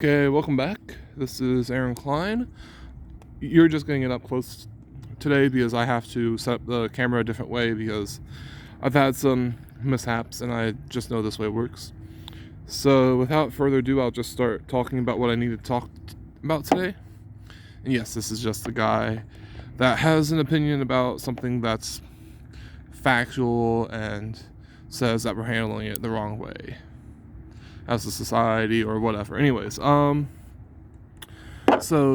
Okay, welcome back. This is Aaron Klein. You're just getting it up close today because I have to set up the camera a different way because I've had some mishaps and I just know this way works. So without further ado, I'll just start talking about what I need to talk about today. And yes, this is just the guy that has an opinion about something that's factual and says that we're handling it the wrong way as a society or whatever. Anyways, so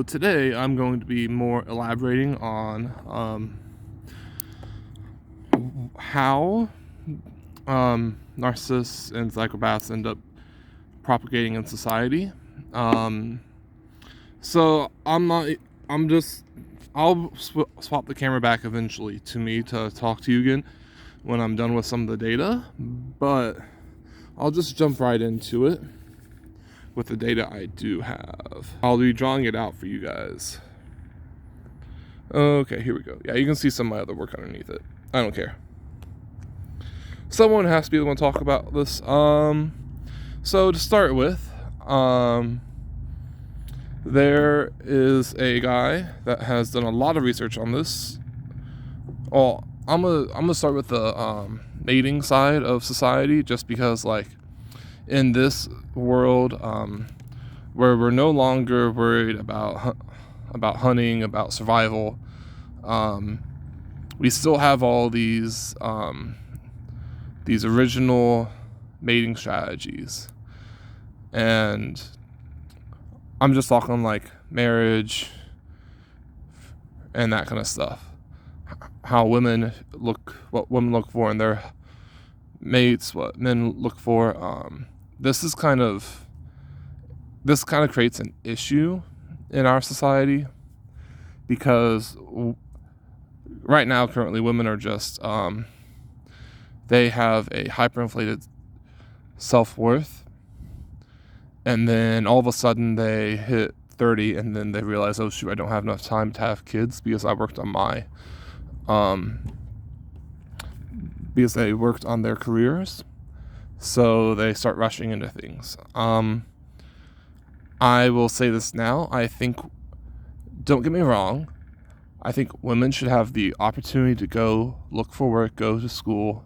today I'm going to be more elaborating on how narcissists and psychopaths end up propagating in society. So I'll swap the camera back eventually to me to talk to you again when I'm done with some of the data, but I'll just jump right into it with the data I do have. I'll be drawing it out for you guys. Okay, here we go. Yeah, you can see some of my other work underneath it. I don't care. Someone has to be the one to talk about this. So to start with, there is a guy that has done a lot of research on this. Well, I'm gonna start with the mating side of society, just because, like, in this world, where we're no longer worried about hunting, about survival, we still have all these original mating strategies, and I'm just talking like marriage and that kind of stuff. How what women look for in their mates, what men look for. This kind of creates an issue in our society because right now, currently, women are just they have a hyperinflated self-worth, and then all of a sudden they hit 30 and then they realize, oh shoot, I don't have enough time to have kids because I worked on my because they worked on their careers, so they start rushing into things. I will say this now, don't get me wrong, I think women should have the opportunity to go look for work, go to school,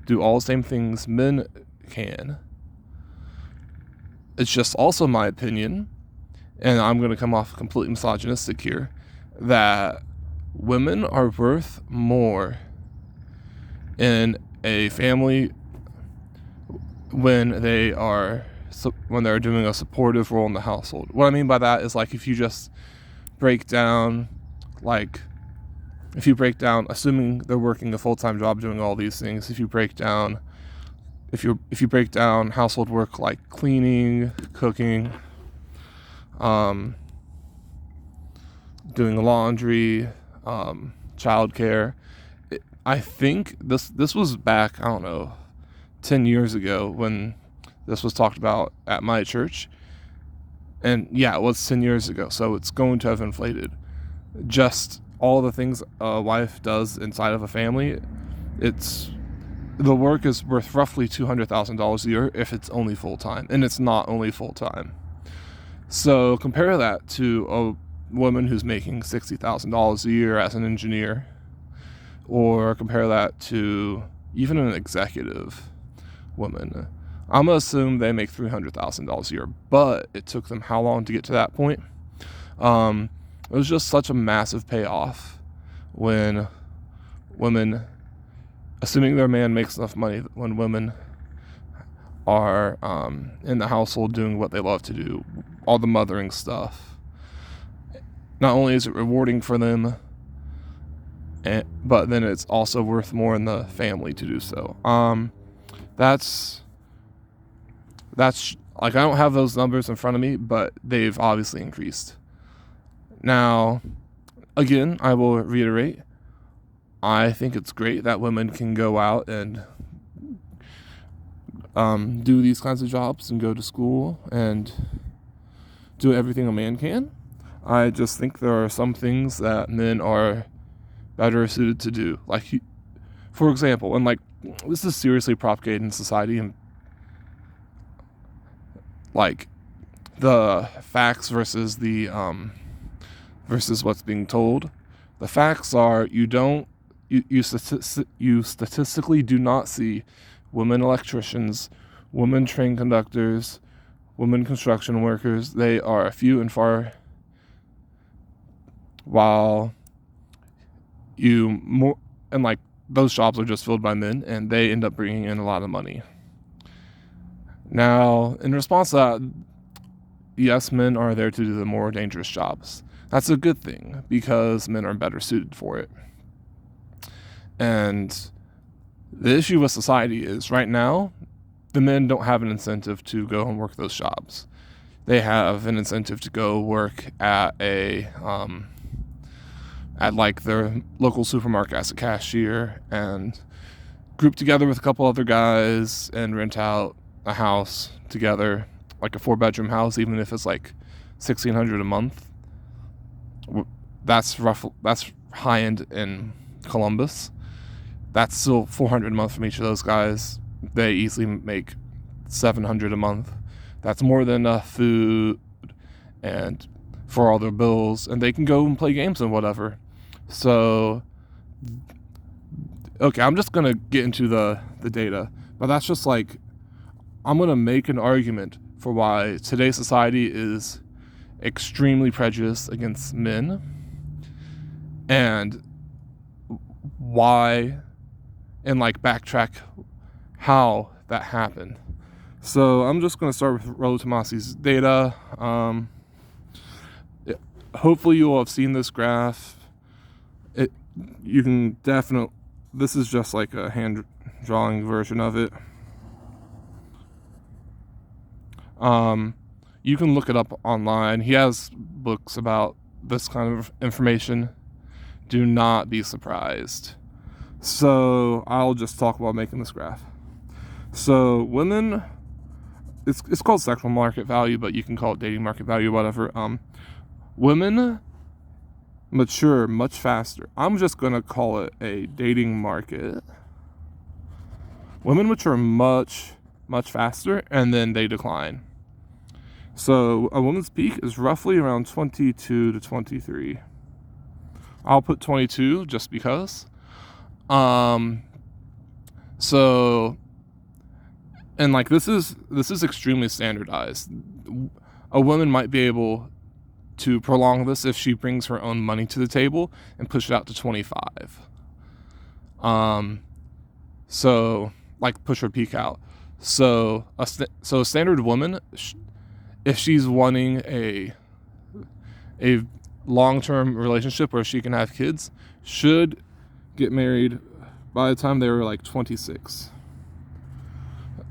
do all the same things men can. It's just also my opinion, and I'm going to come off completely misogynistic here, that women are worth more in a family when they're doing a supportive role in the household. What I mean by that is, like, if you break down, assuming they're working a full-time job doing all these things, if you break down household work like cleaning, cooking, doing laundry, childcare. I think this was back, I don't know, 10 years ago when this was talked about at my church. And yeah, it was 10 years ago, so it's going to have inflated. Just all the things a wife does inside of a family, the work is worth roughly $200,000 a year if it's only full-time, and it's not only full-time. So compare that to a woman who's making $60,000 a year as an engineer, or compare that to even an executive woman. I'm going to assume they make $300,000 a year, but it took them how long to get to that point? It was just such a massive payoff when women, assuming their man makes enough money, when women are in the household doing what they love to do, all the mothering stuff. Not only is it rewarding for them, but then it's also worth more in the family to do so. That's like, I don't have those numbers in front of me, but they've obviously increased. Now, again, I will reiterate, I think it's great that women can go out and do these kinds of jobs and go to school and do everything a man can. I just think there are some things that men are better suited to do. Like, for example, and like, this is seriously propagated in society, and like the facts versus the versus what's being told. The facts are you statistically do not see women electricians, women train conductors, women construction workers. They are few and far, while those jobs are just filled by men, and they end up bringing in a lot of money. Now, in response to that, yes, men are there to do the more dangerous jobs. That's a good thing, because men are better suited for it. And the issue with society is, right now, the men don't have an incentive to go and work those jobs. They have an incentive to go work at like their local supermarket as a cashier, and group together with a couple other guys and rent out a house together, like a 4-bedroom house, even if it's like $1,600 a month. That's high end in Columbus. That's still $400 a month from each of those guys. They easily make $700 a month. That's more than enough food and for all their bills, and they can go and play games and whatever. So, okay, I'm just gonna get into the data, but that's just like, I'm gonna make an argument for why today's society is extremely prejudiced against men, and why, and like backtrack how that happened. So I'm just going to start with Rollo Tomasi's data. Hopefully you will have seen this graph. You can definitely, this is just like a hand drawing version of it. You can look it up online. He has books about this kind of information. Do not be surprised. So I'll just talk about making this graph. So women, it's called sexual market value, but you can call it dating market value, whatever. Women mature much faster. I'm just gonna call it a dating market. Women mature much faster, and then they decline. So a woman's peak is roughly around 22 to 23. I'll put 22 just because. So, and like this is extremely standardized. A woman might be able to prolong this if she brings her own money to the table and push it out to 25. So like push her peak out. So a standard woman, if she's wanting a long-term relationship where she can have kids, should get married by the time they were like 26.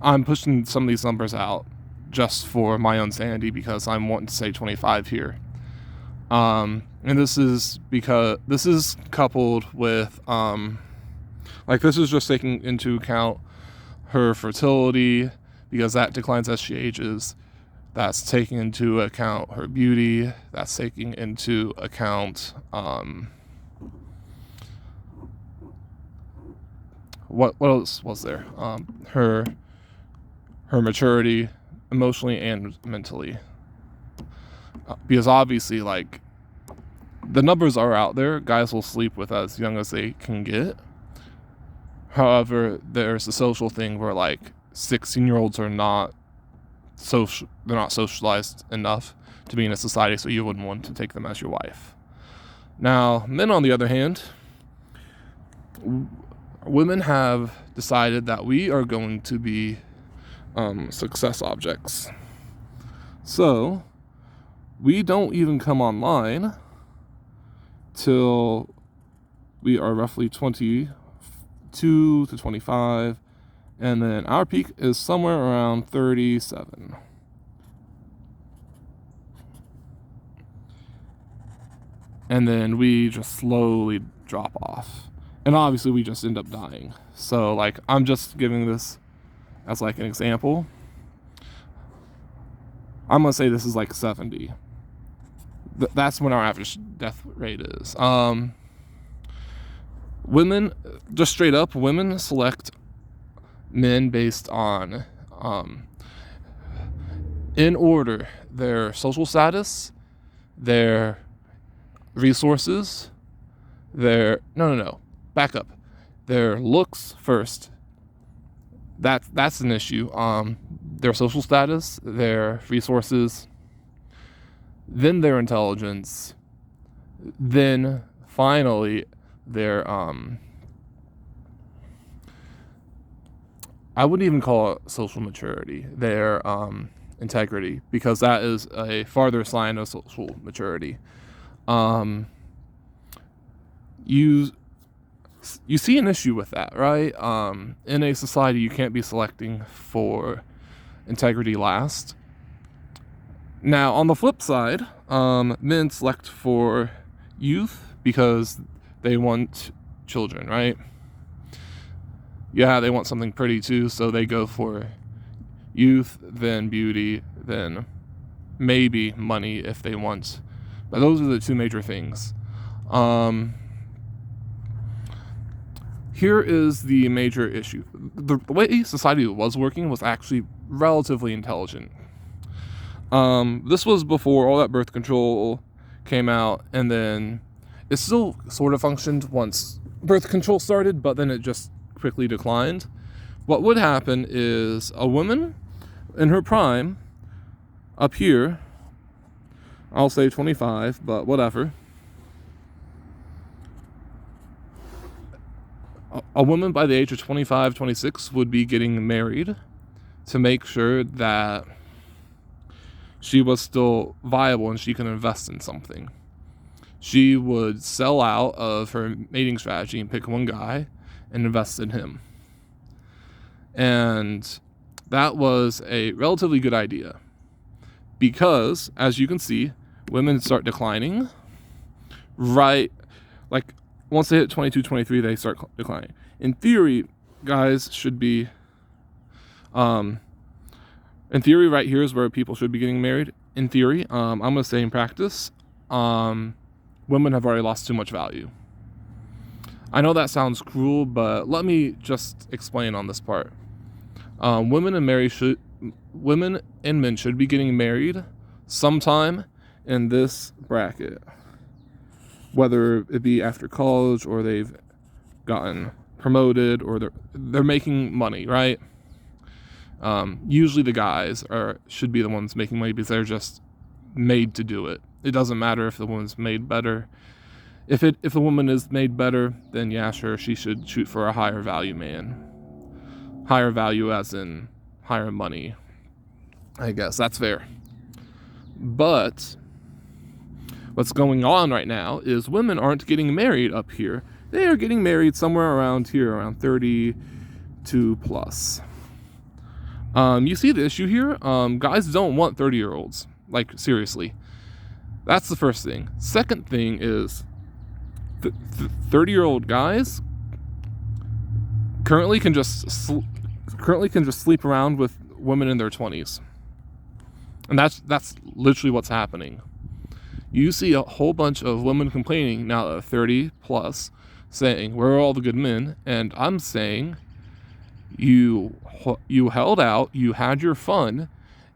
I'm pushing some of these numbers out just for my own sanity, because I'm wanting to say 25 here. And this is because this is coupled with like this is just taking into account her fertility, because that declines as she ages. That's taking into account her beauty. That's taking into account what else was there? Her maturity, emotionally and mentally. Because obviously, like, the numbers are out there. Guys will sleep with as young as they can get. However, there's a social thing where like 16-year-olds are not they're not socialized enough to be in a society, so you wouldn't want to take them as your wife. Now, men, on the other hand, women have decided that we are going to be success objects. So we don't even come online till we are roughly 22 to 25, and then our peak is somewhere around 37. And then we just slowly drop off. And obviously we just end up dying. So like, I'm just giving this as like an example. I'm gonna say this is like 70. That's when our average death rate is. Women, just straight up, women select men based on in order: their social status, their resources, back up. Their looks first. That's an issue. Their social status, their resources, then their intelligence, then finally their I wouldn't even call it social maturity, their integrity, because that is a farther sign of social maturity. You see an issue with that, right? In a society, you can't be selecting for integrity last. Now, on the flip side, men select for youth because they want children, right? Yeah, they want something pretty too, so they go for youth, then beauty, then maybe money if they want. But those are the two major things. Here is the major issue. The way society was working was actually relatively intelligent. This was before all that birth control came out, and then it still sort of functioned once birth control started, but then it just quickly declined. What would happen is a woman in her prime, up here, I'll say 25, but whatever. A woman by the age of 25, 26 would be getting married to make sure that she was still viable and she can invest in something. She would sell out of her mating strategy and pick one guy and invest in him. And that was a relatively good idea because, as you can see, women start declining right, like once they hit 22, 23, they start declining. In theory, guys should be, in theory, right here is where people should be getting married. In theory, I'm going to say in practice, women have already lost too much value. I know that sounds cruel, but let me just explain on this part. Women and men should be getting married sometime in this bracket, whether it be after college or they've gotten promoted or they're making money, right? Usually the guys should be the ones making money because they're just made to do it. It doesn't matter if the woman's made better. If the woman is made better, then yeah, sure, she should shoot for a higher value man. Higher value as in higher money. I guess that's fair. But what's going on right now is women aren't getting married up here. They are getting married somewhere around here, around 32 plus. You see the issue here? Guys don't want 30-year-olds. Like, seriously. That's the first thing. Second thing is 30-year-old guys currently can just sleep around with women in their 20s. And that's literally what's happening. You see a whole bunch of women complaining now at 30 plus, saying, "Where are all the good men?" And I'm saying, you held out, you had your fun,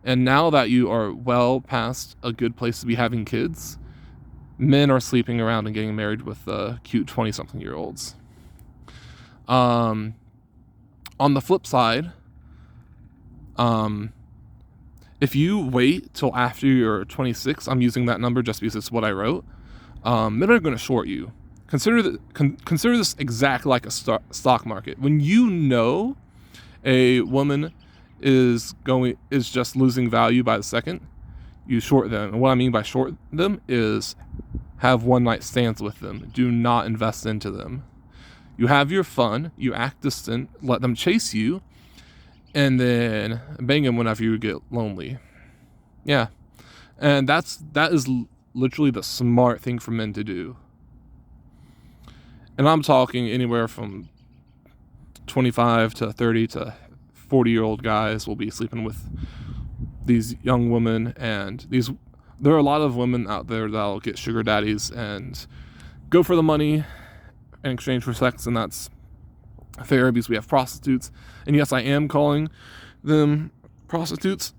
and now that you are well past a good place to be having kids, men are sleeping around and getting married with cute 20-something-year-olds. On the flip side, if you wait till after you're 26, I'm using that number just because it's what I wrote, men are going to short you. Consider this exactly like a stock market. When you know a woman is just losing value by the second, you short them. And what I mean by short them is have one night stands with them. Do not invest into them. You have your fun, you act distant, let them chase you, and then bang them whenever you get lonely. Yeah. And that is literally the smart thing for men to do. And I'm talking anywhere from 25 to 30 to 40-year-old guys will be sleeping with these young women, and there are a lot of women out there that'll get sugar daddies and go for the money in exchange for sex, and that's fair because we have prostitutes. And yes, I am calling them prostitutes.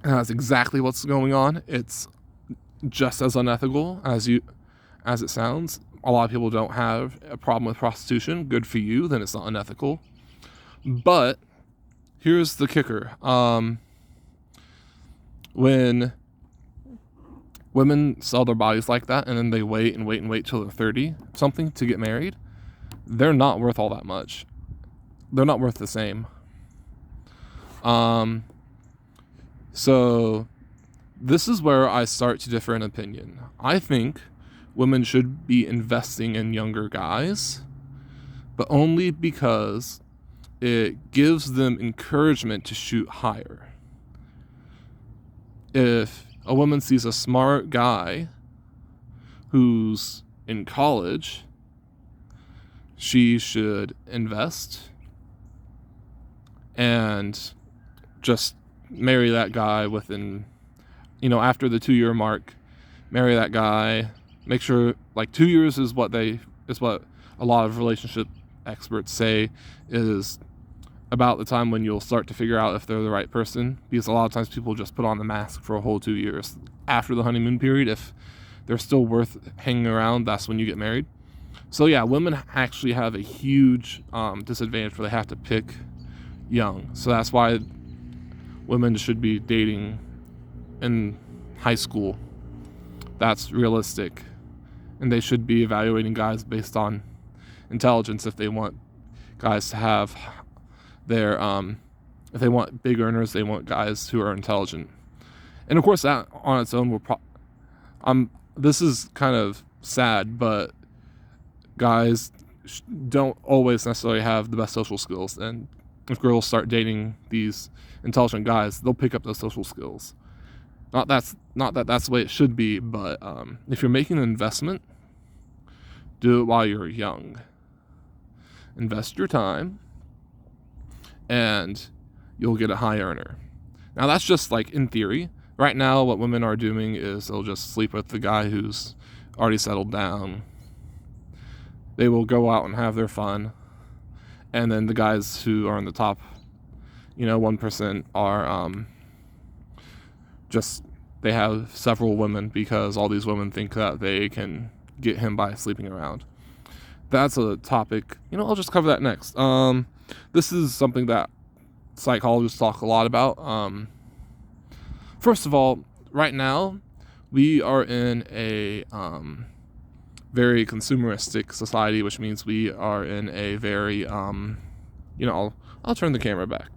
And that's exactly what's going on. It's just as unethical as it sounds. A lot of people don't have a problem with prostitution. Good for you, then it's not unethical. But here's the kicker. When women sell their bodies like that and then they wait and wait and wait till they're 30 something to get married, they're not worth all that much. They're not worth the same. So this is where I start to differ in opinion. I think women should be investing in younger guys, but only because it gives them encouragement to shoot higher. If a woman sees a smart guy who's in college, she should invest and just marry that guy within, after the 2-year mark, marry that guy. Make sure 2 years is what a lot of relationship experts say is about the time when you'll start to figure out if they're the right person, because a lot of times people just put on the mask for a whole 2 years. After the honeymoon period, if they're still worth hanging around, that's when you get married. So yeah, women actually have a huge disadvantage where they have to pick young. So that's why women should be dating in high school. That's realistic. And they should be evaluating guys based on intelligence if they want guys to have their, if they want big earners, they want guys who are intelligent. And of course that on its own will this is kind of sad, but guys don't always necessarily have the best social skills. And if girls start dating these intelligent guys, they'll pick up those social skills. Not that that's the way it should be, but if you're making an investment, do it while you're young. Invest your time, and you'll get a high earner. Now that's just in theory. Right now, what women are doing is they'll just sleep with the guy who's already settled down. They will go out and have their fun, and then the guys who are in the top, 1% are they have several women because all these women think that they can get him by sleeping around. That's a topic, I'll just cover that next. This is something that psychologists talk a lot about. First of all, right now, we are in a very consumeristic society, which means we are in a very, I'll turn the camera back.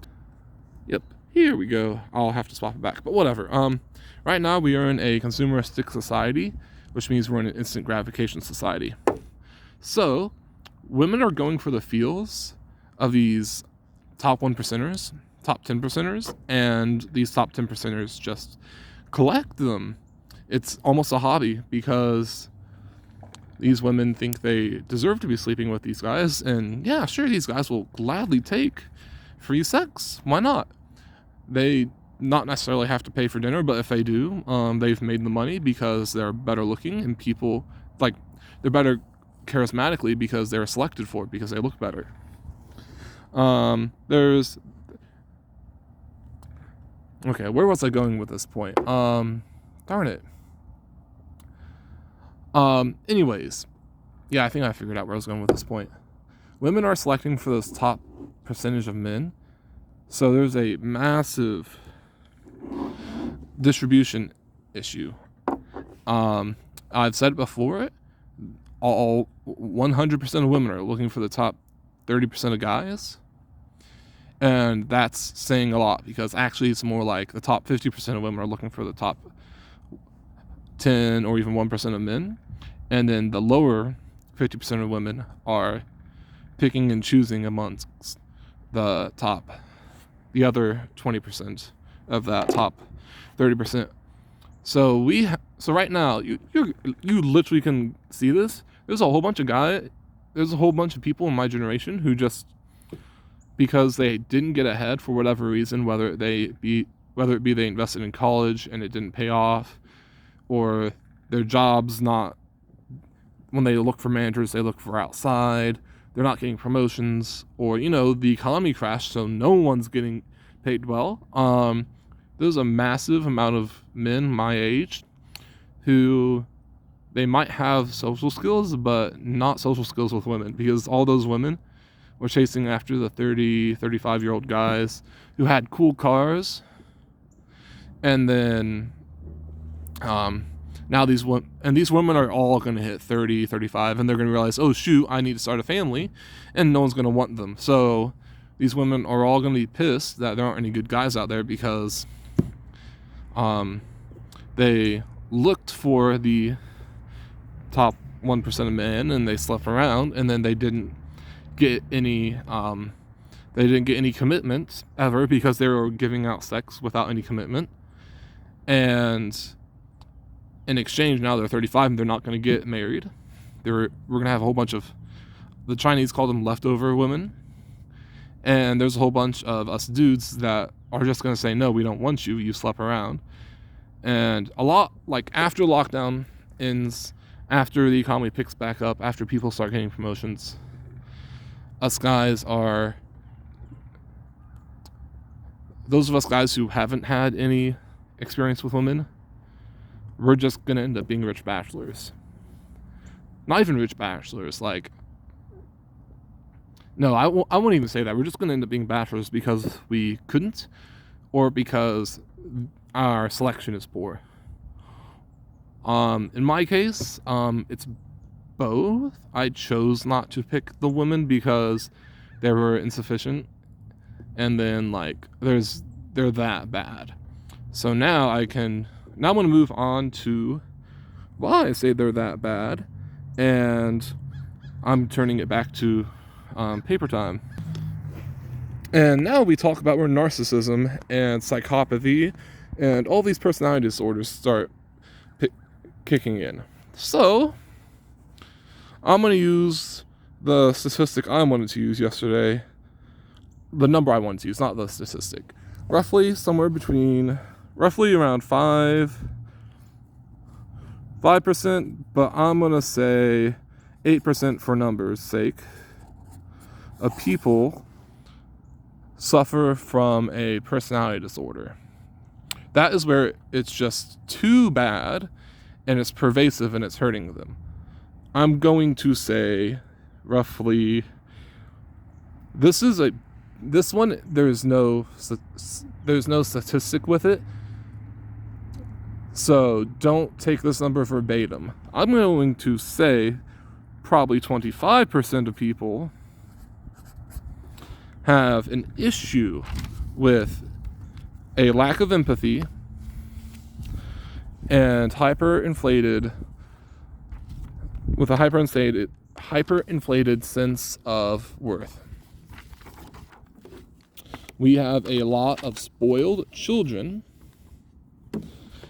Yep, here we go. I'll have to swap it back, but whatever. Right now, we are in a consumeristic society, which means we're in an instant gratification society. So, women are going for the feels of these top 1%ers, top 10%ers, and these top 10%ers just collect them. It's almost a hobby because these women think they deserve to be sleeping with these guys, and yeah, sure, these guys will gladly take free sex. Why not? They not necessarily have to pay for dinner, but if they do, they've made the money because they're better looking, and people, they're better charismatically because they're selected for it because they look better. Okay, where was I going with this point? Darn it. Anyways, yeah, I think I figured out where I was going with this point. Women are selecting for this top percentage of men, so there's a massive distribution issue. I've said it before, all 100% of women are looking for the top 30% of guys, and that's saying a lot because actually it's more like the top 50% of women are looking for the top 10 or even 1% of men, and then the lower 50% of women are picking and choosing amongst the other 20% of that top 30%. So right now you literally can see this. There's a whole bunch of people in my generation who just, because they didn't get ahead for whatever reason, whether it be they invested in college and it didn't pay off, or their jobs when they look for managers, they look for outside, they're not getting promotions, or the economy crashed, so no one's getting paid well. there's a massive amount of men my age who they might have social skills, but not social skills with women, because all those women were chasing after the 30, 35-year-old guys who had cool cars. And then now these women are all going to hit 30, 35, and they're going to realize, oh shoot, I need to start a family, and no one's going to want them. So these women are all going to be pissed that there aren't any good guys out there, because they looked for the top 1% of men and they slept around, and then they didn't get any commitment ever, because they were giving out sex without any commitment. And in exchange, now they're 35 and they're not going to get married. We're going to have a whole bunch of, the Chinese call them leftover women. And there's a whole bunch of us dudes that are just going to say, no, we don't want you. You slept around. And a lot, like after lockdown ends, after the economy picks back up, after people start getting promotions, those of us guys who haven't had any experience with women, we're just gonna end up being rich bachelors. Not even rich bachelors, like, no, I won't even say that. We're just gonna end up being bachelors because we couldn't, or because our selection is poor. In my case, it's both. I chose not to pick the women because they were insufficient, and then like they're that bad. So now I'm going to move on to why I say they're that bad, and I'm turning it back to paper time. And now we talk about where narcissism and psychopathy and all these personality disorders start kicking in. So I'm going to use the statistic I wanted to use yesterday, the number I wanted to use, not the statistic. Roughly around 5%, but I'm going to say 8% for numbers' sake, of people suffer from a personality disorder. That is where it's just too bad and it's pervasive and it's hurting them. I'm going to say roughly, there's no statistic with it, so don't take this number verbatim. I'm going to say probably 25% of people have an issue with a lack of empathy and hyperinflated sense of worth. We have a lot of spoiled children,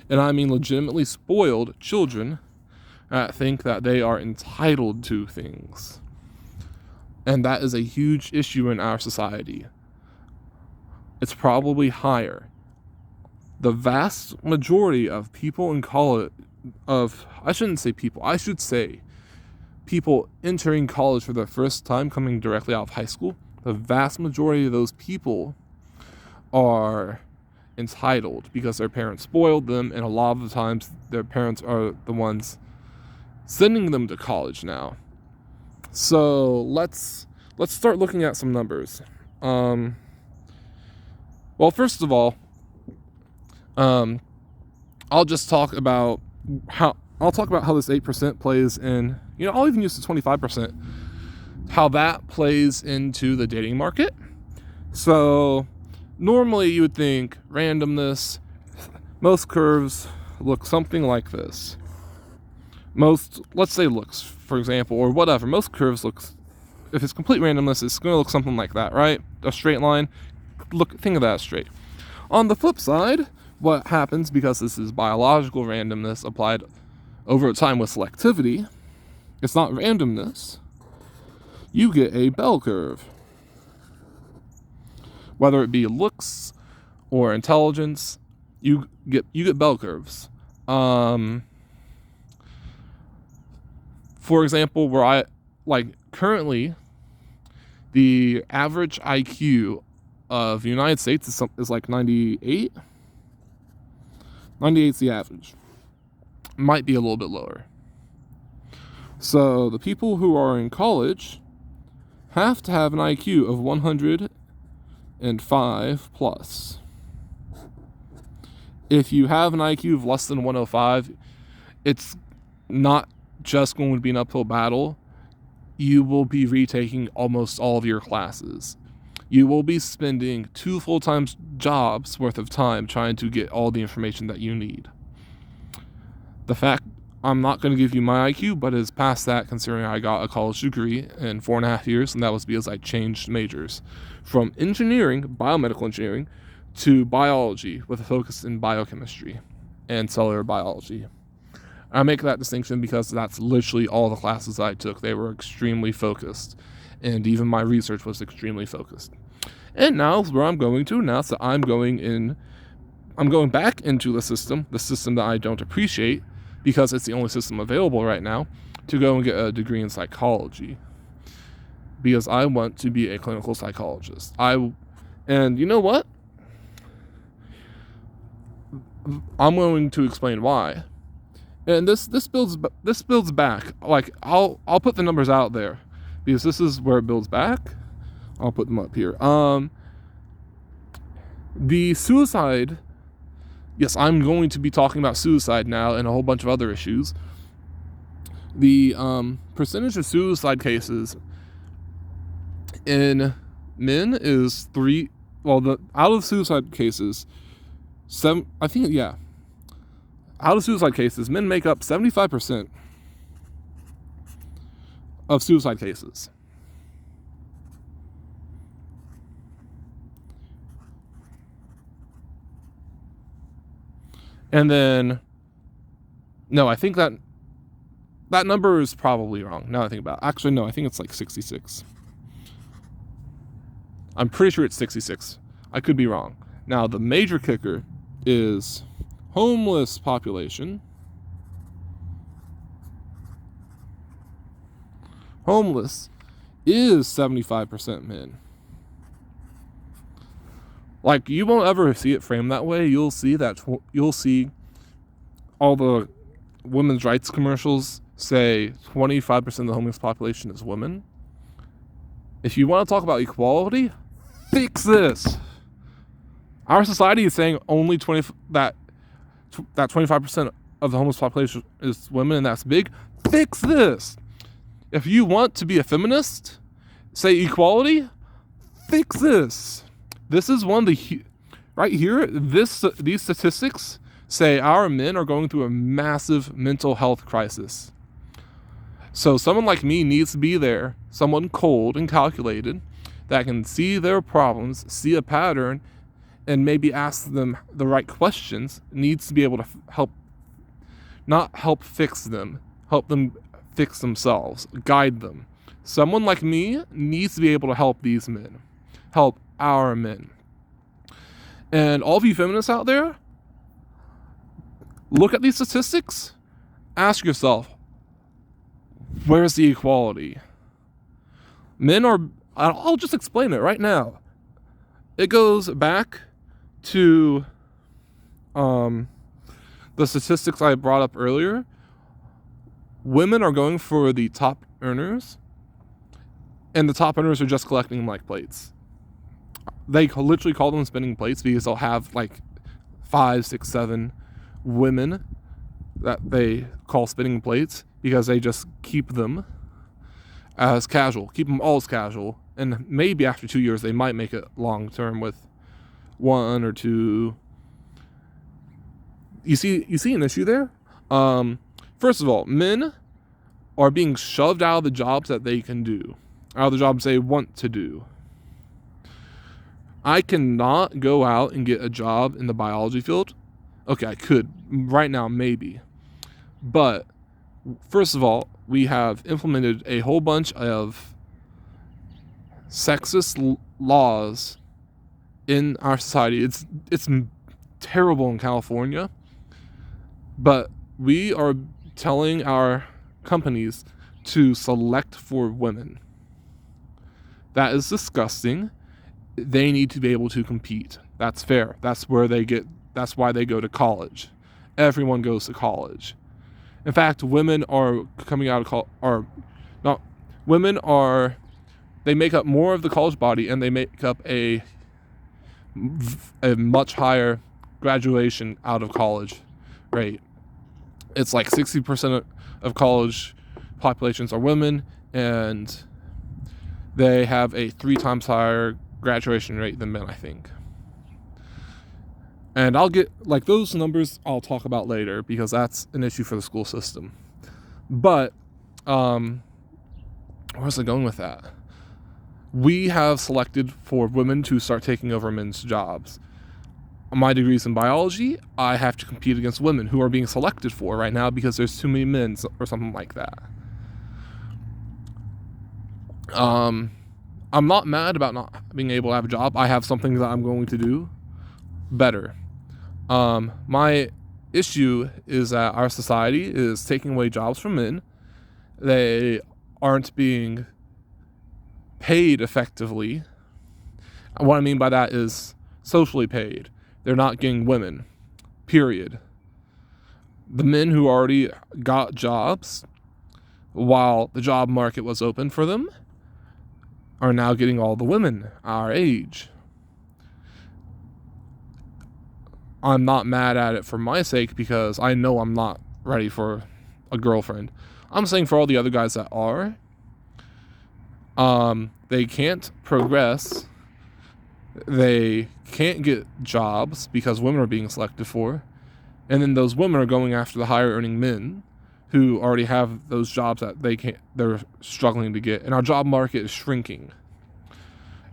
and I mean legitimately spoiled children, that think that they are entitled to things. And that is a huge issue in our society. It's probably higher. The vast majority of people in college, I should say people entering college for the first time, coming directly out of high school, the vast majority of those people are entitled because their parents spoiled them, and a lot of the times their parents are the ones sending them to college now. So let's start looking at some numbers. Well, first of all, I'll talk about how this 8% plays in, I'll even use the 25%, how that plays into the dating market. So normally you would think randomness, most curves look something like this. Let's say looks, for example, or whatever, most curves looks, if it's complete randomness, it's going to look something like that, right? A straight line, think of that straight. On the flip side, what happens, because this is biological randomness applied over time with selectivity, it's not randomness, you get a bell curve. Whether it be looks or intelligence, you get bell curves. For example, currently, the average IQ of the United States is like 98. 98's the average. Might be a little bit lower. So the people who are in college have to have an IQ of 105 plus. If you have an IQ of less than 105, it's not just going to be an uphill battle. You will be retaking almost all of your classes. You will be spending 2 full-time jobs worth of time trying to get all the information that you need. The fact I'm not going to give you my IQ, but it's past that considering I got a college degree in 4.5 years, and that was because I changed majors from engineering, biomedical engineering, to biology with a focus in biochemistry and cellular biology. I make that distinction because that's literally all the classes I took. They were extremely focused, and even my research was extremely focused. And now where I'm going to, now that I'm going back into the system that I don't appreciate because it's the only system available right now, to go and get a degree in psychology. Because I want to be a clinical psychologist. And you know what? I'm going to explain why. And this builds back. Like I'll put the numbers out there because this is where it builds back. I'll put them up here. The suicide. Yes, I'm going to be talking about suicide now and a whole bunch of other issues. The percentage of suicide cases in men is 3. Well, out of suicide cases, 7. I think yeah. Out of suicide cases, men make up 75% of suicide cases. And then, no, I think that number is probably wrong. Now I think about it. Actually, no, I think it's like 66. I'm pretty sure it's 66. I could be wrong. Now, the major kicker is homeless population. Homeless is 75% men. Like, you won't ever see it framed that way. You'll see all the women's rights commercials say 25% of the homeless population is women. If you want to talk about equality, fix this. Our society is saying only that 25% of the homeless population is women, and that's big. Fix this. If you want to be a feminist, say equality, fix this. This is one of the right here. These statistics say our men are going through a massive mental health crisis. So someone like me needs to be there, someone cold and calculated that can see their problems, see a pattern, and maybe ask them the right questions. Needs to be able to not help fix them, help them fix themselves, guide them. Someone like me needs to be able to help these men, help our men. And all of you feminists out there, look at these statistics, ask yourself, where's the equality? I'll just explain it right now. It goes back to the statistics I brought up earlier. Women are going for the top earners, and the top earners are just collecting like plates. They literally call them spinning plates because they'll have like 5, 6, 7 women that they call spinning plates because they just keep them as casual, keep them all as casual, and maybe after 2 years they might make it long term with 1 or 2. You see an issue there? First of all, men are being shoved out of the jobs that they can do, out of the jobs they want to do. I cannot go out and get a job in the biology field. Okay, I could. Right now, maybe. But, first of all, we have implemented a whole bunch of sexist laws in our society. It's terrible in California. But we are telling our companies to select for women. That is disgusting. They need to be able to compete. That's fair. That's why they go to college. everyone goes to college. In fact, women are coming out of they make up more of the college body, and they make up a much higher graduation out of college rate. It's like 60% of college populations are women, and they have a 3 times higher graduation rate than men, I think. And I'll get, like, those numbers I'll talk about later, because that's an issue for the school system. But, where was I going with that? We have selected for women to start taking over men's jobs. My degree's in biology. I have to compete against women who are being selected for right now because there's too many men or something like that. I'm not mad about not being able to have a job. I have something that I'm going to do better. My issue is that our society is taking away jobs from men. They aren't being paid effectively. What I mean by that is socially paid. They're not getting women, period. The men who already got jobs while the job market was open for them are now getting all the women our age. I'm not mad at it for my sake, because I know I'm not ready for a girlfriend. I'm saying for all the other guys that are, they can't progress. They can't get jobs because women are being selected for. And then those women are going after the higher earning men who already have those jobs that they're struggling to get. And our job market is shrinking.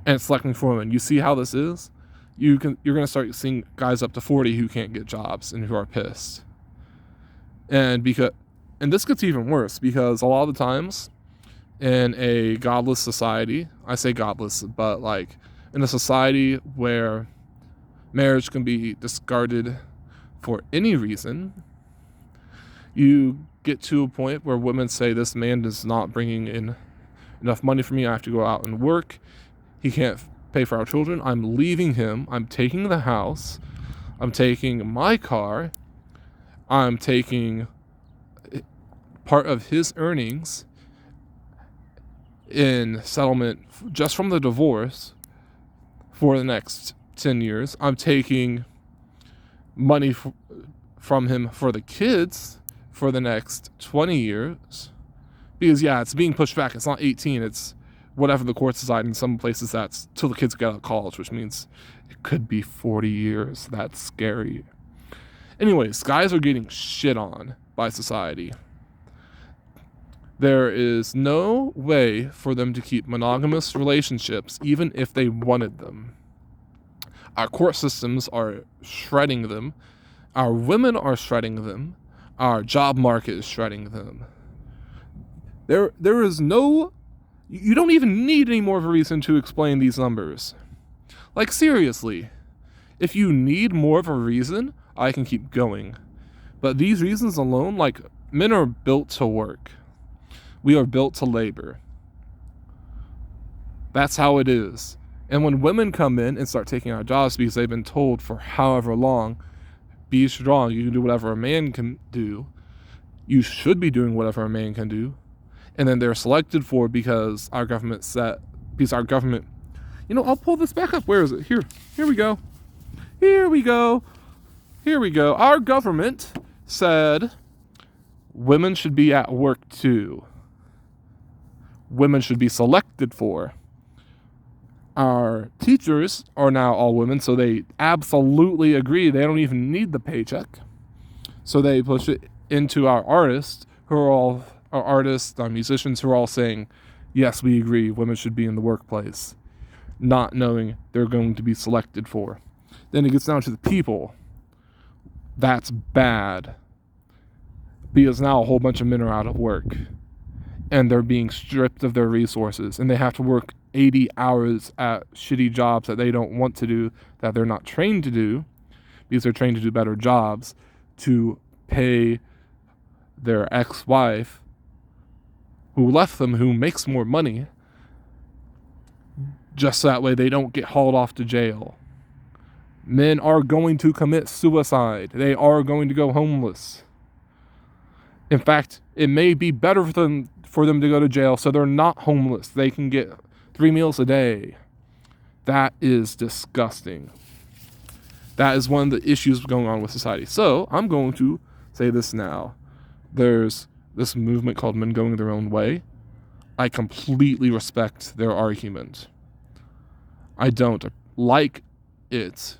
And it's selecting for women. You see how this is? You're going to start seeing guys up to 40 who can't get jobs and who are pissed. And this gets even worse, because a lot of the times in a godless society, I say godless, but like in a society where marriage can be discarded for any reason, you get to a point where women say, this man is not bringing in enough money for me. I have to go out and work. He can't pay for our children. I'm leaving him. I'm taking the house. I'm taking my car. I'm taking part of his earnings in settlement just from the divorce for the next 10 years. I'm taking money from him for the kids for the next 20 years. Because, yeah, it's being pushed back. It's not 18. It's whatever the courts decide. In some places, that's till the kids get out of college, which means it could be 40 years. That's scary. Anyways, guys are getting shit on by society. There is no way for them to keep monogamous relationships, even if they wanted them. Our court systems are shredding them. Our women are shredding them. Our job market is shredding them. There is no... You don't even need any more of a reason to explain these numbers. Like, seriously. If you need more of a reason, I can keep going. But these reasons alone, like, men are built to work. We are built to labor. That's how it is. And when women come in and start taking our jobs because they've been told for however long, be strong, you can do whatever a man can do. You should be doing whatever a man can do. And then they're selected for because our government I'll pull this back up. Where is it? Here we go. Our government said women should be at work too. Women should be selected for. Our teachers are now all women, so they absolutely agree. They don't even need the paycheck. So they push it into our artists, our musicians who are all saying, yes, we agree, women should be in the workplace, not knowing they're going to be selected for. Then it gets down to the people. That's bad. Because now a whole bunch of men are out of work. And they're being stripped of their resources. And they have to work 80 hours at shitty jobs that they don't want to do, that they're not trained to do, because they're trained to do better jobs, to pay their ex-wife, who left them, who makes more money, just so that way they don't get hauled off to jail. Men are going to commit suicide. They are going to go homeless. In fact, it may be better for them to go to jail so they're not homeless. They can get 3 meals a day. That is disgusting. That is one of the issues going on with society. So I'm going to say this now. There's this movement called Men Going Their Own Way. I completely respect their argument. I don't like it,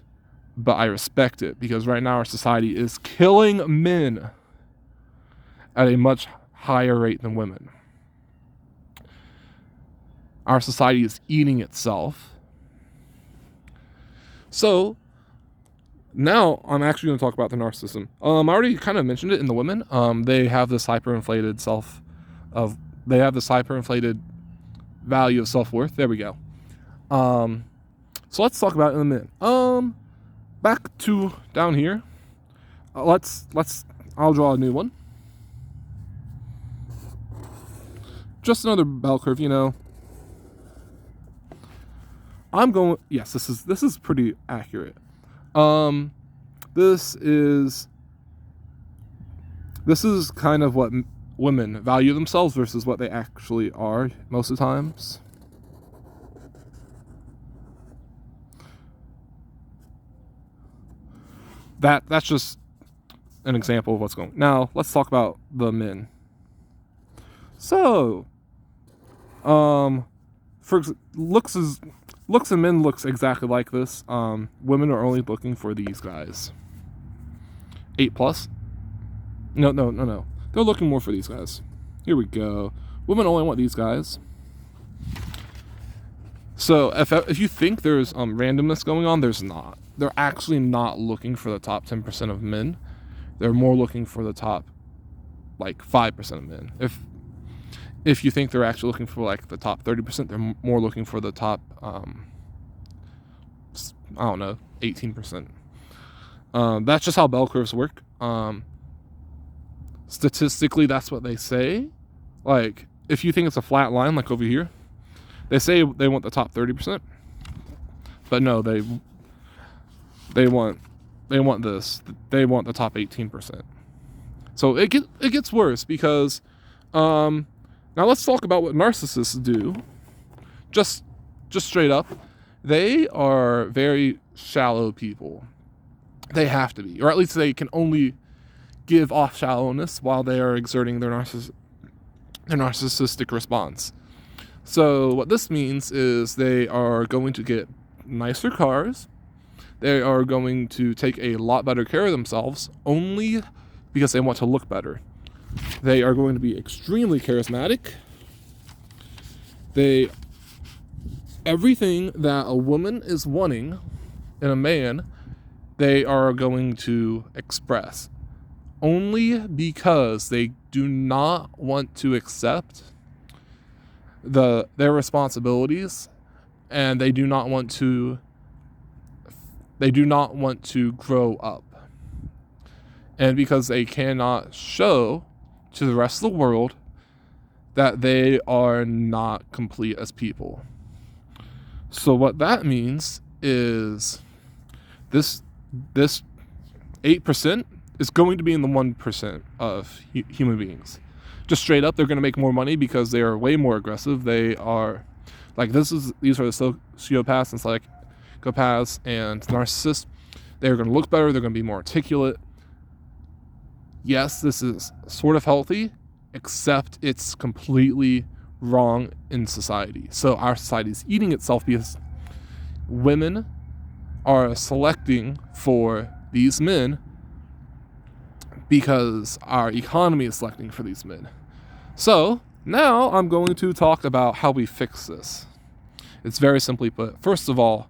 but I respect it because right now our society is killing men at a much higher rate than women. Our society is eating itself. So now I'm actually going to talk about the narcissism. I already kind of mentioned it in the women. They have this hyperinflated value of self-worth. There we go. So let's talk about it in the men. Back to down here. I'll draw a new one. Just another bell curve, Yes, this is pretty accurate. This is kind of what women value themselves versus what they actually are most of the times. That's just an example of what's going on. Now, let's talk about the men. So, looks in men looks exactly like this. Women are only looking for these guys. 8+. No. They're looking more for these guys. Here we go. Women only want these guys. So if you think there's randomness going on, there's not. They're actually not looking for the top 10% of men. They're more looking for the top 5% of men. If you think they're actually looking for the top 30%, they're more looking for the top 18%. That's just how bell curves work. Statistically, that's what they say. If you think it's a flat line, like over here, they say they want the top 30%, but no, they want this. They want the top 18%. So it gets worse because now let's talk about what narcissists do. Just straight up, they are very shallow people. They have to be, or at least they can only give off shallowness while they are exerting their narcissistic response. So what this means is they are going to get nicer cars. They are going to take a lot better care of themselves only because they want to look better. They are going to be extremely charismatic. Everything that a woman is wanting in a man, they are going to express only because they do not want to accept their responsibilities, and they do not want to grow up. And because they cannot show to the rest of the world that they are not complete as people. So what that means is this 8% is going to be in the 1% of human beings. Just straight up, they're going to make more money because they are way more aggressive. They are these are the sociopaths and psychopaths and narcissists. They're going to look better. They're going to be more articulate. Yes, this is sort of healthy, except it's completely wrong in society. So our society is eating itself because women are selecting for these men because our economy is selecting for these men. So now I'm going to talk about how we fix this. It's very simply put. First of all,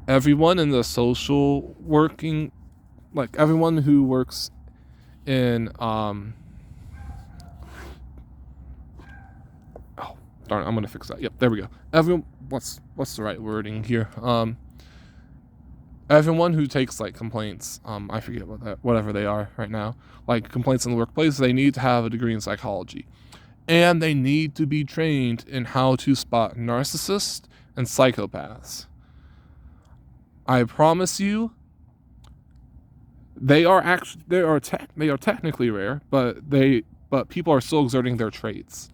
everyone in the social working, everyone who works in I'm gonna fix that. Yep, there we go. Everyone, what's the right wording here? Everyone who takes complaints, I forget whatever they are right now, complaints in the workplace, they need to have a degree in psychology, and they need to be trained in how to spot narcissists and psychopaths. I promise you, they are technically rare, but people are still exerting their traits.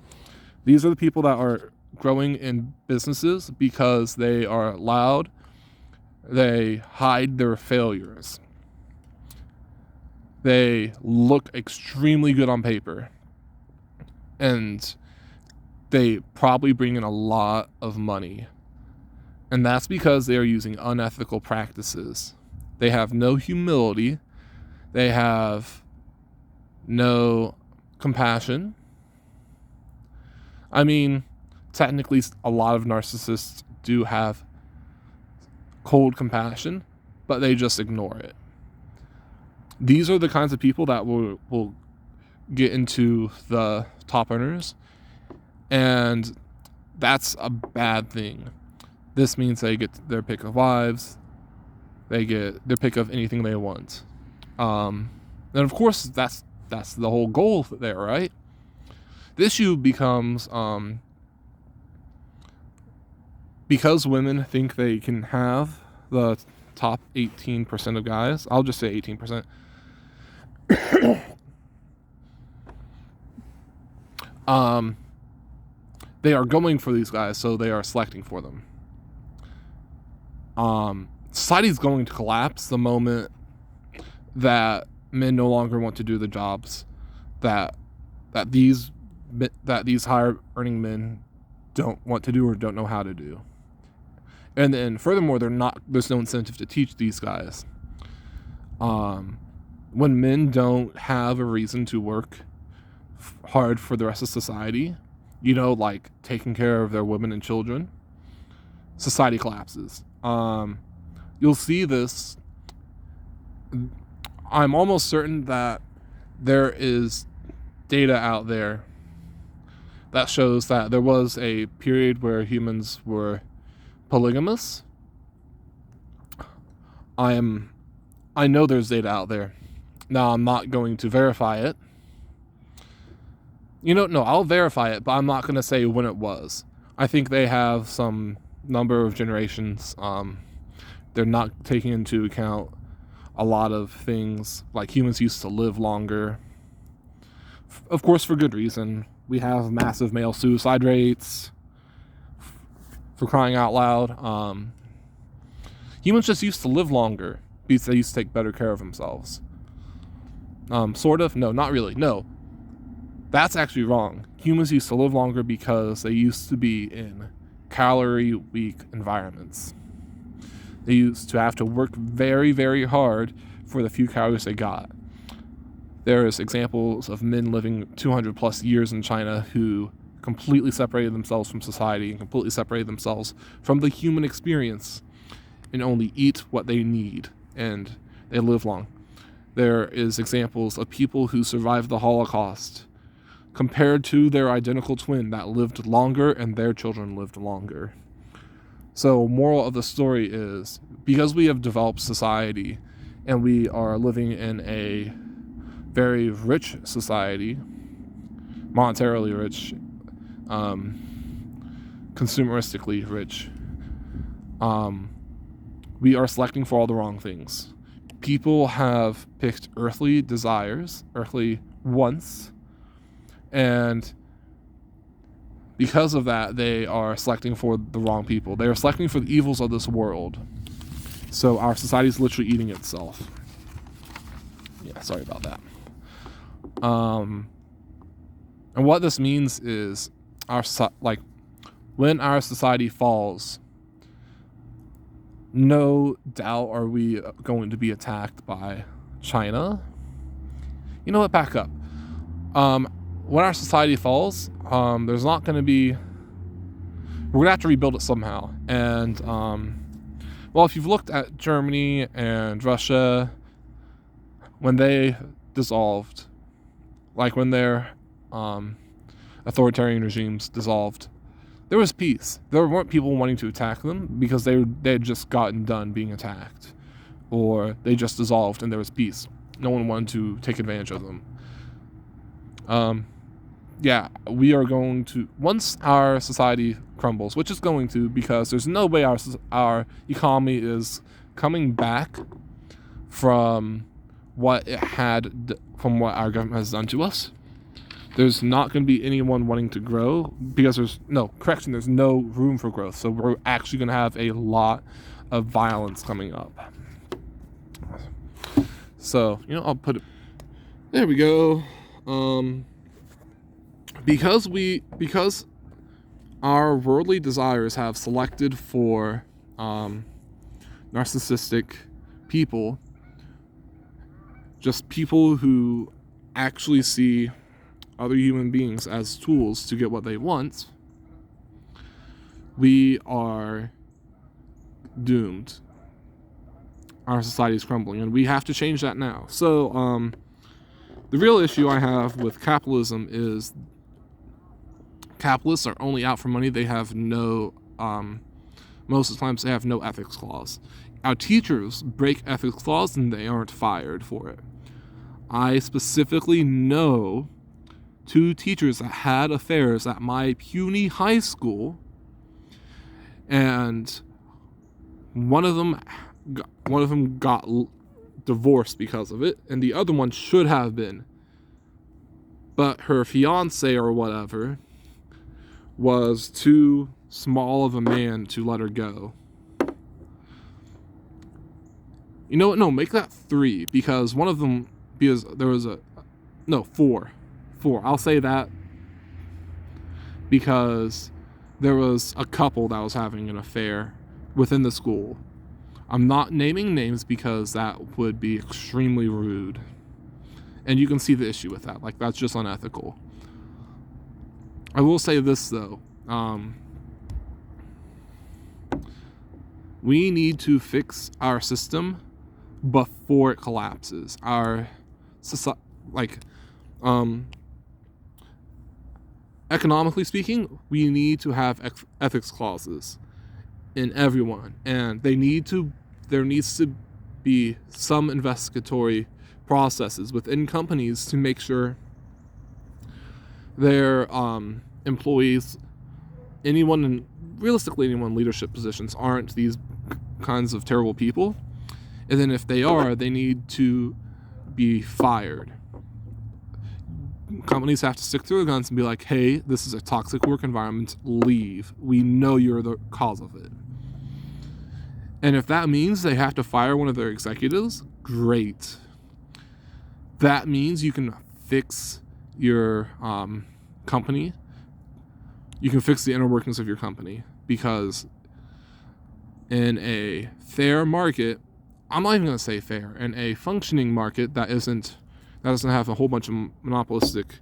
These are the people that are growing in businesses because they are loud. They hide their failures. They look extremely good on paper. And they probably bring in a lot of money. And that's because they are using unethical practices. They have no humility. They have no compassion. I mean, technically, a lot of narcissists do have cold compassion, but they just ignore it. These are the kinds of people that will get into the top earners, and that's a bad thing. This means they get their pick of wives, they get their pick of anything they want. And of course, that's the whole goal there, right? The issue becomes because women think they can have the top 18% of guys. I'll just say 18%. They are going for these guys, so they are selecting for them. Society's going to collapse the moment that men no longer want to do the jobs that these higher earning men don't want to do or don't know how to do. And then furthermore, there's no incentive to teach these guys. When men don't have a reason to work hard for the rest of society, like taking care of their women and children, society collapses. You'll see this. I'm almost certain that there is data out there that shows that there was a period where humans were polygamous. I know there's data out there. Now, I'm not going to verify it. No, I'll verify it, but I'm not going to say when it was. I think they have some number of generations. They're not taking into account a lot of things, like humans used to live longer. Of course, for good reason. We have massive male suicide rates, for crying out loud. Humans just used to live longer because they used to take better care of themselves. Sort of? No, not really. No. That's actually wrong. Humans used to live longer because they used to be in calorie-weak environments. They used to have to work very, very hard for the few calories they got. There's examples of men living 200 plus years in China who completely separated themselves from society and completely separated themselves from the human experience and only eat what they need, and they live long. There is examples of people who survived the Holocaust compared to their identical twin that lived longer and their children lived longer. So, moral of the story is, because we have developed society and we are living in a very rich society, monetarily rich, consumeristically rich, we are selecting for all the wrong things. People have picked earthly desires, earthly wants, and because of that, they are selecting for the wrong people. They are selecting for the evils of this world. So our society is literally eating itself. Yeah, sorry about that. And what this means is, when our society falls, no doubt are we going to be attacked by China. You know what? Back up. When our society falls, there's not going to be... We're going to have to rebuild it somehow. And, if you've looked at Germany and Russia, when they dissolved, like when their authoritarian regimes dissolved, there was peace. There weren't people wanting to attack them because they had just gotten done being attacked, or they just dissolved and there was peace. No one wanted to take advantage of them. We are going to, once our society crumbles, which is going to, because there's no way our economy is coming back from what from what our government has done to us. There's not going to be anyone wanting to grow because there's no room for growth. So we're actually going to have a lot of violence coming up. So, I'll put it, there we go. Because our worldly desires have selected for narcissistic people, just people who actually see other human beings as tools to get what they want, we are doomed. Our society is crumbling, and we have to change that now. So, the real issue I have with capitalism is capitalists are only out for money. They have no, most of the times they have no ethics clause. Our teachers break ethics clause and they aren't fired for it. I specifically know 2 teachers that had affairs at my puny high school, and one of them got divorced because of it, and the other one should have been, but her fiance or whatever was too small of a man to let her go. You know what? No, make that 3, because one of them, because there was 4. I'll say that because there was a couple that was having an affair within the school. I'm not naming names because that would be extremely rude. And you can see the issue with that. Like, that's just unethical. I will say this, though. We need to fix our system before it collapses. Our society, economically speaking, we need to have ethics clauses in everyone, and there needs to be some investigatory processes within companies to make sure their employees, realistically anyone in leadership positions, aren't these kinds of terrible people. And then if they are, they need to be fired. Companies have to stick to their guns and be like, hey, this is a toxic work environment, leave. We know you're the cause of it. And if that means they have to fire one of their executives, great. That means you can fix your company. You can fix the inner workings of your company, because in a fair market, I'm not even going to say fair, in a functioning market that doesn't have a whole bunch of monopolistic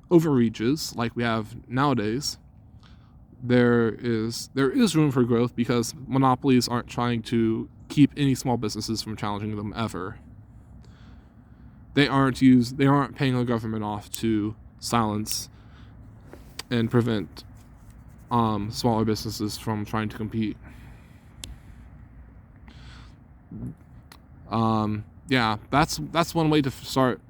overreaches like we have nowadays, there is room for growth, because monopolies aren't trying to keep any small businesses from challenging them ever. They aren't paying the government off to silence and prevent smaller businesses from trying to compete. That's one way to start.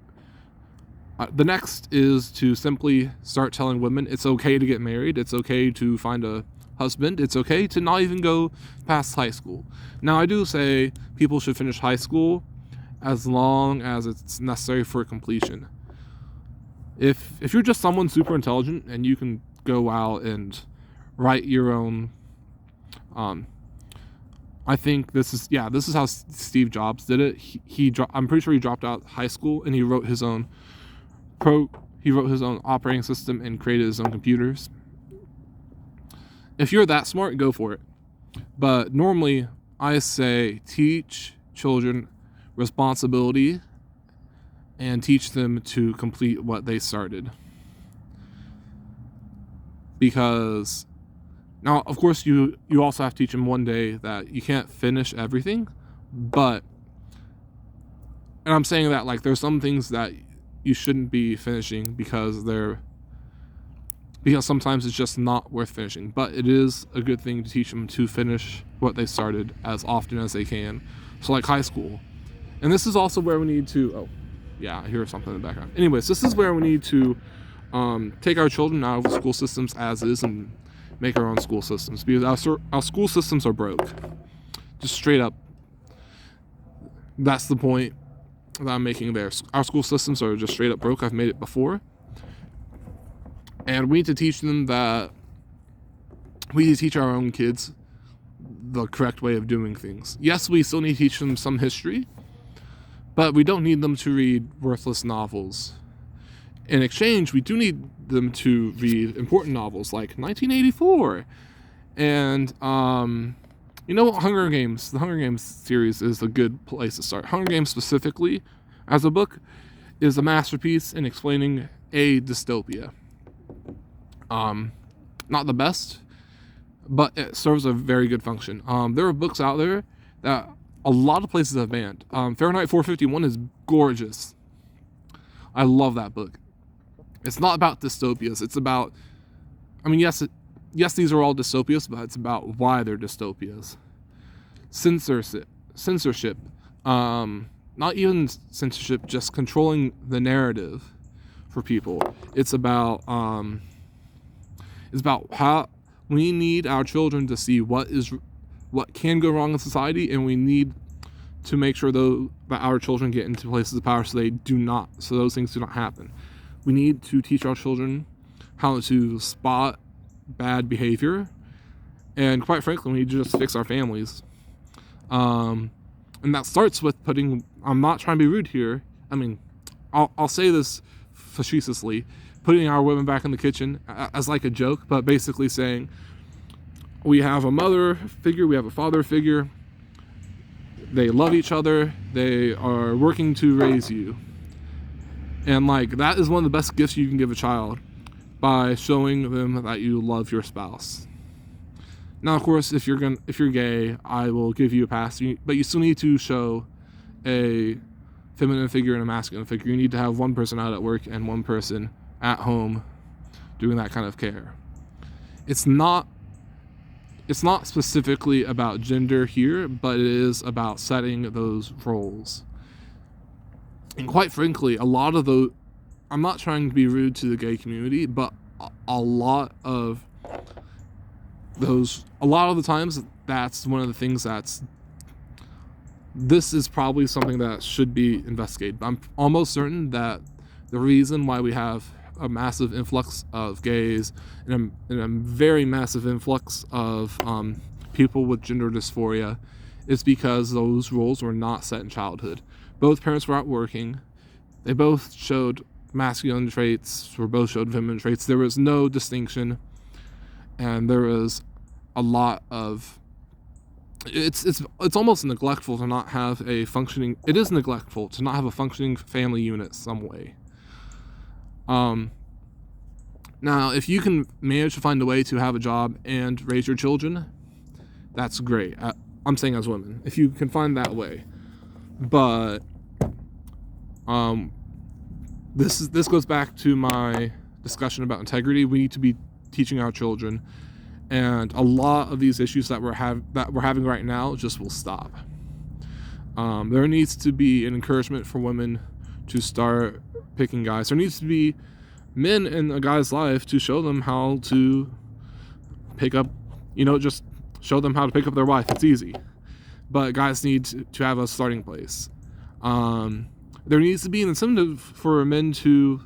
The next is to simply start telling women it's okay to get married, it's okay to find a husband, it's okay to not even go past high school. Now, I do say people should finish high school as long as it's necessary for completion. If you're just someone super intelligent and you can go out and write your own, I think this is how Steve Jobs did it. I'm pretty sure he dropped out of high school and he wrote his own operating system and created his own computers. If you're that smart, go for it. But normally, I say teach children responsibility and teach them to complete what they started. Because now, of course, you also have to teach them one day that you can't finish everything, and I'm saying that like there's some things that you shouldn't be finishing because sometimes it's just not worth finishing. But it is a good thing to teach them to finish what they started as often as they can. So like high school. And this is also where we need to, I hear something in the background. Anyways, this is where we need to take our children out of the school systems as is and make our own school systems, because our school systems are broke. Just straight up. That's the point that I'm making there. Our school systems are just straight up broke. I've made it before. And we need to teach them that we need to teach our own kids the correct way of doing things. Yes, we still need to teach them some history, but we don't need them to read worthless novels. In exchange, we do need them to read important novels like 1984. And, Hunger Games. The Hunger Games series is a good place to start. Hunger Games specifically, as a book, is a masterpiece in explaining a dystopia. Not the best, but it serves a very good function. There are books out there that a lot of places have banned. Fahrenheit 451 is gorgeous. I love that book. It's not about dystopias. It's about, yes, these are all dystopias, but it's about why they're dystopias. Censorship. Not even censorship, just controlling the narrative for people. It's about how we need our children to see what can go wrong in society, and we need to make sure that our children get into places of power so those things do not happen. We need to teach our children how to spot bad behavior, and quite frankly, we need to just fix our families. And that starts with I'm not trying to be rude here. I'll say this facetiously, putting our women back in the kitchen as like a joke, but basically saying we have a mother figure, we have a father figure, they love each other, they are working to raise you. And that is one of the best gifts you can give a child, by showing them that you love your spouse. Now, of course, if you're gay, I will give you a pass, but you still need to show a feminine figure and a masculine figure. You need to have one person out at work and one person at home doing that kind of care. It's not specifically about gender here, but it is about setting those roles. And quite frankly, a lot of those, I'm not trying to be rude to the gay community, but a lot of the times, that's one of the things this is probably something that should be investigated. I'm almost certain that the reason why we have a massive influx of gays and a very massive influx of people with gender dysphoria is because those roles were not set in childhood. Both parents were out working. They both showed masculine traits, or both showed feminine traits. There was no distinction, and there was a lot of it's almost neglectful to not have a functioning. It is neglectful to not have a functioning family unit some way. Now, if you can manage to find a way to have a job and raise your children, that's great. I'm saying as women, if you can find that way. But this goes back to my discussion about integrity. We need to be teaching our children, and a lot of these issues that we're having right now just will stop. There needs to be an encouragement for women to start picking guys. There needs to be men in a guy's life to show them how to pick up, just show them how to pick up their wife. It's easy. But guys need to have a starting place. There needs to be an incentive for men to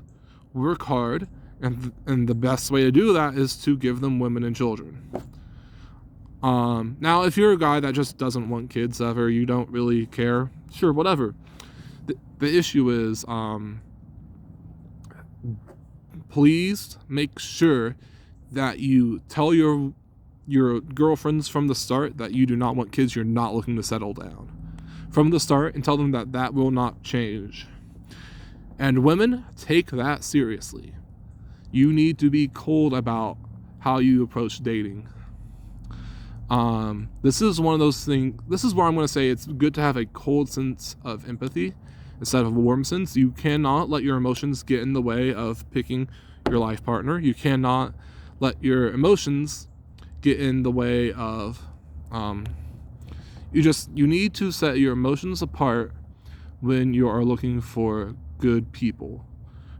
work hard, and the best way to do that is to give them women and children. Now, if you're a guy that just doesn't want kids ever, you don't really care, sure, whatever. The issue is, please make sure that you tell your girlfriends from the start that you do not want kids, you're not looking to settle down from the start, and tell them that will not change. And women, take that seriously. You need to be cold about how you approach dating. This is one of those things. This is where I'm going to say it's good to have a cold sense of empathy instead of a warm sense. You cannot let your emotions get in the way of picking your life partner. You cannot let your emotions get in the way of you need to set your emotions apart when you are looking for good people,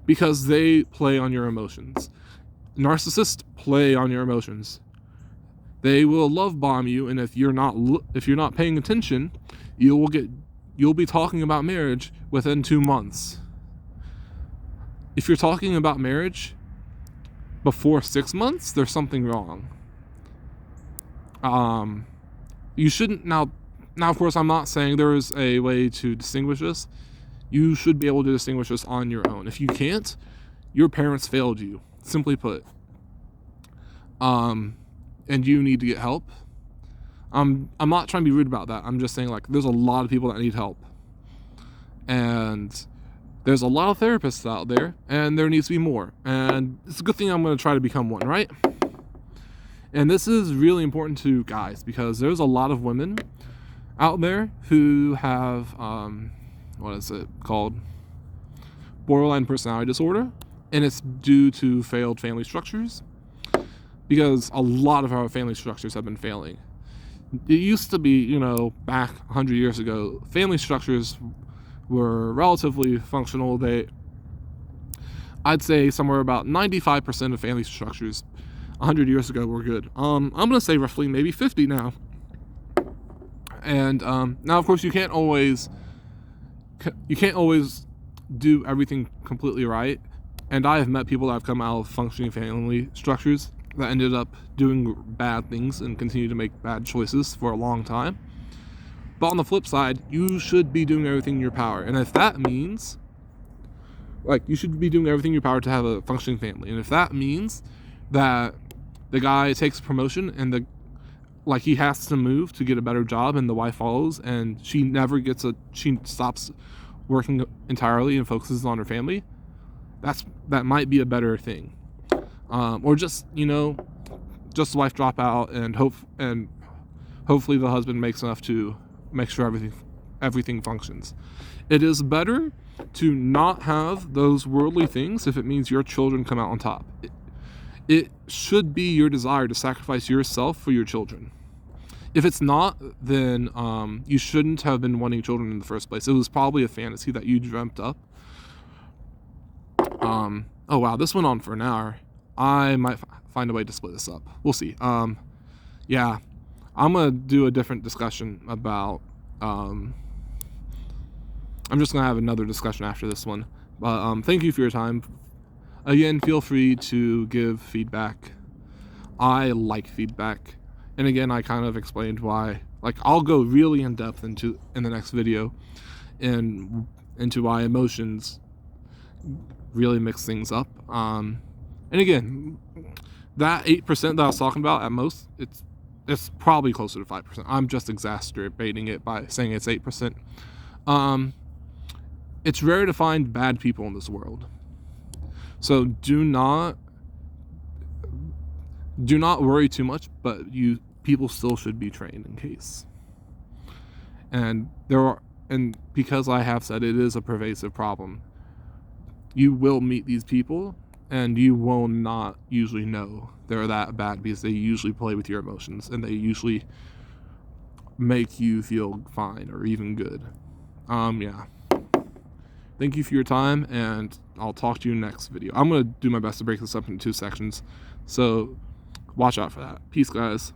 because they play on your emotions. Narcissists play on your emotions. They will love bomb you, and if you're not paying attention, you will get you'll be talking about marriage within 2 months. If you're talking about marriage before 6 months, there's something wrong. You shouldn't now. Of course, I'm not saying there is a way to distinguish this. You should be able to distinguish this on your own. If you can't, your parents failed you, simply put. And you need to get help. I'm not trying to be rude about that. I'm just saying, like, there's a lot of people that need help. And there's a lot of therapists out there, and there needs to be more. And it's a good thing I'm going to try to become one, right? And this is really important to guys, because there's a lot of women out there who have, what is it called? Borderline personality disorder. And it's due to failed family structures. Because a lot of our family structures have been failing. It used to be, back 100 years ago, family structures were relatively functional. I'd say somewhere about 95% of family structures 100 years ago were good. I'm going to say roughly maybe 50 now. And now, of course, you can't always do everything completely right. And I have met people that have come out of functioning family structures that ended up doing bad things and continue to make bad choices for a long time. But on the flip side, you should be doing everything in your power. And if that means, you should be doing everything in your power to have a functioning family. And if that means that the guy takes a promotion and he has to move to get a better job, and the wife follows, and she stops working entirely and focuses on her family, that might be a better thing. Or just the wife drop out, and hopefully the husband makes enough to make sure everything functions. It is better to not have those worldly things if it means your children come out on top. It should be your desire to sacrifice yourself for your children. If it's not, then you shouldn't have been wanting children in the first place. It was probably a fantasy that you dreamt up. Oh wow, this went on for an hour. I might find a way to split this up. We'll see. Yeah, I'm gonna do a different discussion about. I'm just gonna have another discussion after this one. But thank you for your time. Again, feel free to give feedback. I like feedback. And again, I kind of explained why. I'll go really in depth in the next video, and into why emotions really mix things up. And again, that 8% that I was talking about, at most, it's probably closer to 5%. I'm just exacerbating it by saying it's 8%. It's rare to find bad people in this world. So do not worry too much, but people still should be trained in case. And because I have said it is a pervasive problem, you will meet these people, and you will not usually know they're that bad, because they usually play with your emotions, and they usually make you feel fine or even good. Yeah. Thank you for your time, and I'll talk to you next video. I'm going to do my best to break this up into 2 sections, so watch out for that. Peace, guys.